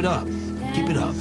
it up. Keep it up.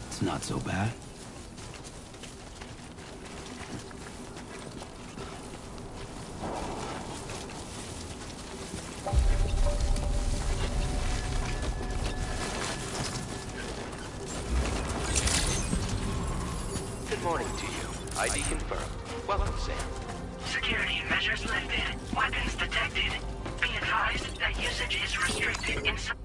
It's not so bad. Good morning to you. ID confirmed. Welcome, Sam. Security measures lifted. Weapons detected. Be advised that usage is restricted in some...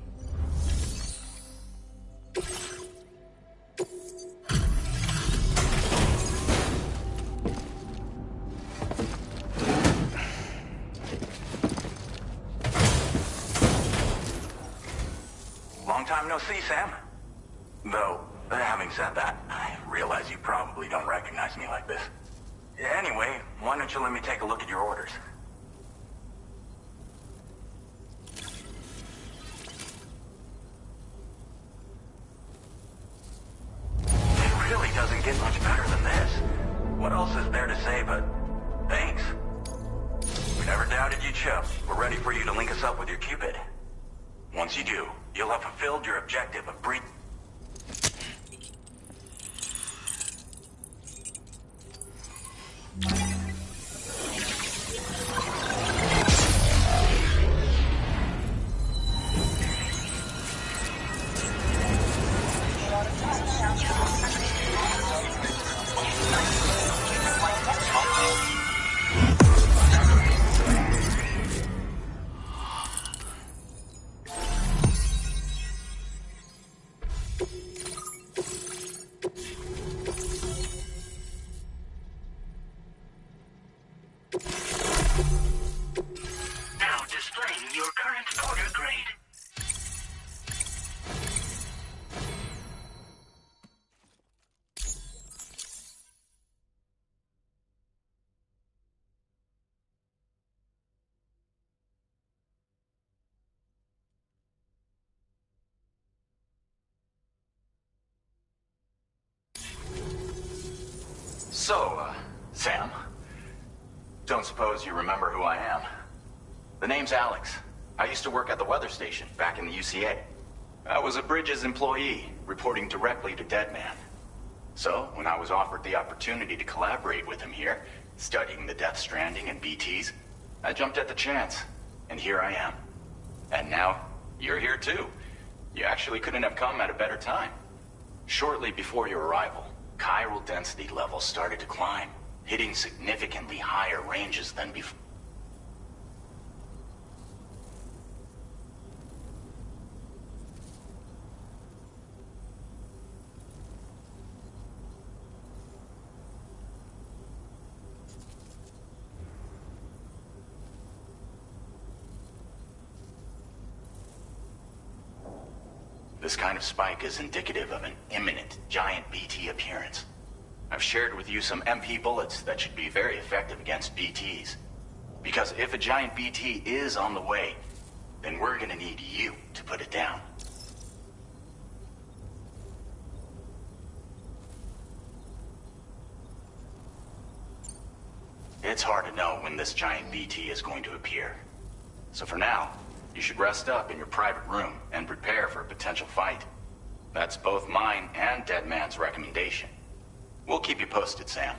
Long time no see, Sam. Though, having said that, I realize you probably don't recognize me like this. Anyway, why don't you let me take a look at your orders? It really doesn't get much better than this. What else is there to say but thanks? We never doubted you'd show. We're ready for you to link us up with your Cupid. Once you do, you'll have fulfilled your objective of breach. Now displaying your current order grade. So, Sam, don't suppose you remember who I am? The name's Alex. I used to work at the weather station back in the UCA. I was a Bridges employee, reporting directly to Deadman. So, when I was offered the opportunity to collaborate with him here, studying the Death Stranding and BTs, I jumped at the chance, and here I am. And now, you're here too. You actually couldn't have come at a better time. Shortly before your arrival, chiral density levels started to climb, hitting significantly higher ranges than before. This kind of spike is indicative of an imminent giant BT appearance. I've shared with you some MP bullets that should be very effective against BTs. Because if a giant BT is on the way, then we're gonna need you to put it down. It's hard to know when this giant BT is going to appear. So for now, you should rest up in your private room and prepare for a potential fight. That's both mine and Deadman's recommendation. We'll keep you posted, Sam.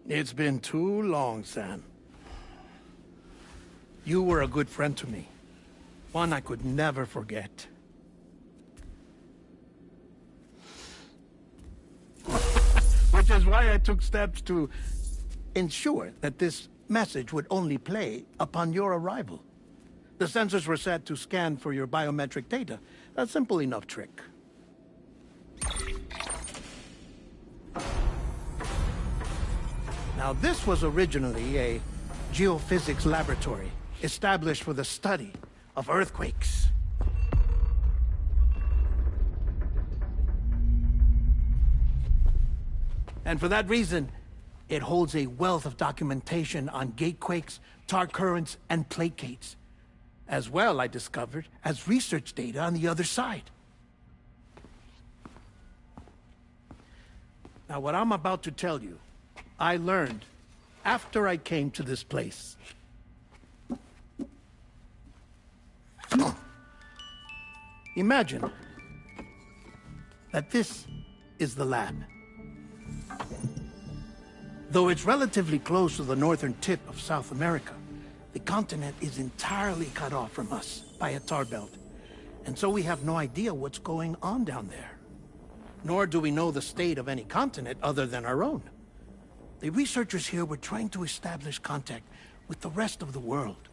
It's been too long, Sam. You were a good friend to me. One I could never forget. Which is why I took steps to ensure that this message would only play upon your arrival. The sensors were set to scan for your biometric data. A simple enough trick. Now, this was originally a geophysics laboratory established for the study of earthquakes. And for that reason, it holds a wealth of documentation on gatequakes, tar currents, and placates. As well, I discovered, as research data on the other side. Now, what I'm about to tell you, I learned after I came to this place. Imagine that this is the lab. Though it's relatively close to the northern tip of South America, the continent is entirely cut off from us by a tar belt. And so we have no idea what's going on down there. Nor do we know the state of any continent other than our own. The researchers here were trying to establish contact with the rest of the world.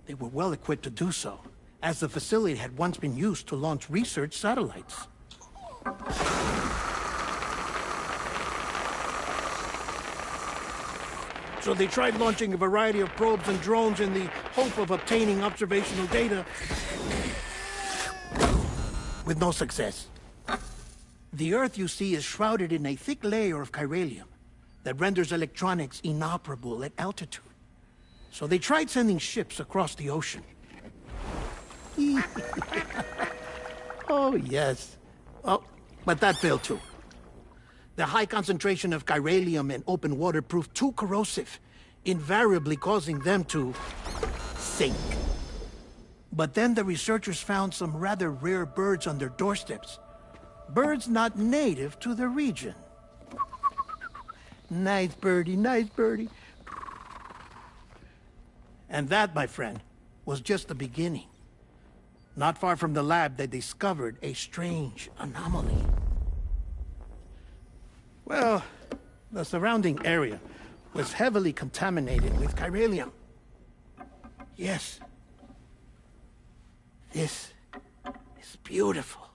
They were well equipped to do so, as the facility had once been used to launch research satellites. So they tried launching a variety of probes and drones in the hope of obtaining observational data, with no success. The Earth, you see, is shrouded in a thick layer of chiralium that renders electronics inoperable at altitude. So they tried sending ships across the ocean. Oh, yes. Oh, but that failed too. The high concentration of chiralium in open water proved too corrosive, invariably causing them to sink. But then the researchers found some rather rare birds on their doorsteps. Birds not native to the region. Nice birdie, nice birdie. And that, my friend, was just the beginning. Not far from the lab, they discovered a strange anomaly. Well, the surrounding area was heavily contaminated with chiralium. Yes. This is beautiful.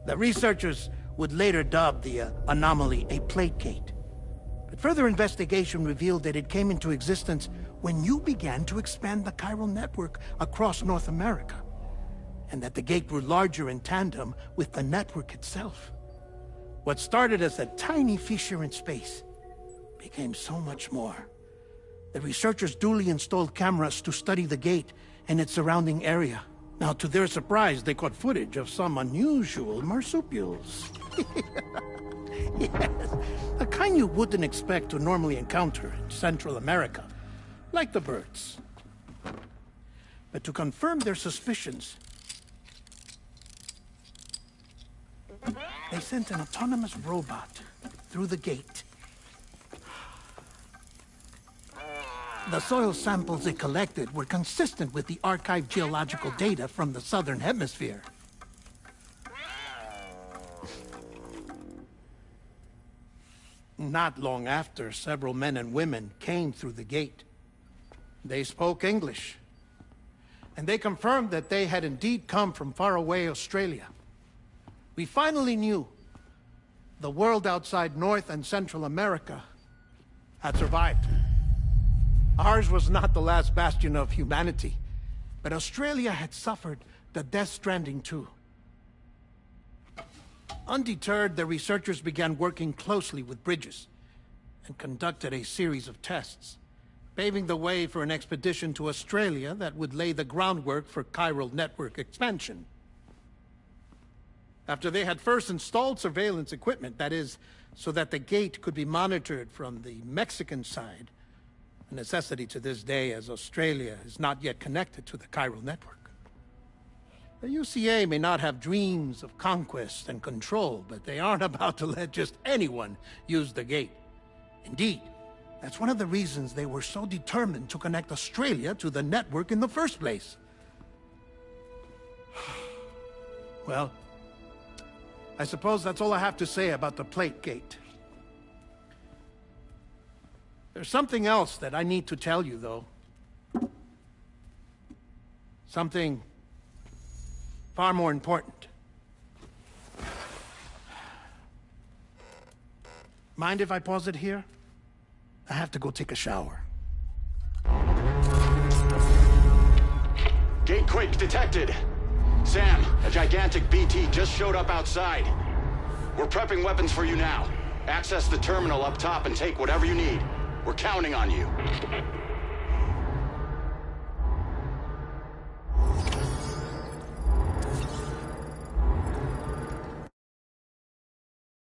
The researchers would later dub the anomaly a placate. But further investigation revealed that it came into existence when you began to expand the chiral network across North America, and that the gate grew larger in tandem with the network itself. What started as a tiny fissure in space became so much more. The researchers duly installed cameras to study the gate and its surrounding area. Now, to their surprise, they caught footage of some unusual marsupials. Yes, a kind you wouldn't expect to normally encounter in Central America, like the birds. But to confirm their suspicions, they sent an autonomous robot through the gate. The soil samples it collected were consistent with the archived geological data from the southern hemisphere. Not long after, several men and women came through the gate. They spoke English, and they confirmed that they had indeed come from faraway Australia. We finally knew the world outside North and Central America had survived. Ours was not the last bastion of humanity, but Australia had suffered the death stranding too. Undeterred, the researchers began working closely with Bridges and conducted a series of tests, paving the way for an expedition to Australia that would lay the groundwork for chiral network expansion. After they had first installed surveillance equipment, that is, so that the gate could be monitored from the Mexican side, a necessity to this day as Australia is not yet connected to the chiral network. The UCA may not have dreams of conquest and control, but they aren't about to let just anyone use the gate. Indeed, that's one of the reasons they were so determined to connect Australia to the network in the first place. Well, I suppose that's all I have to say about the plate gate. There's something else that I need to tell you, though. Something far more important. Mind if I pause it here? I have to go take a shower. Gate quake detected. Sam, a gigantic BT just showed up outside. We're prepping weapons for you now. Access the terminal up top and take whatever you need. We're counting on you.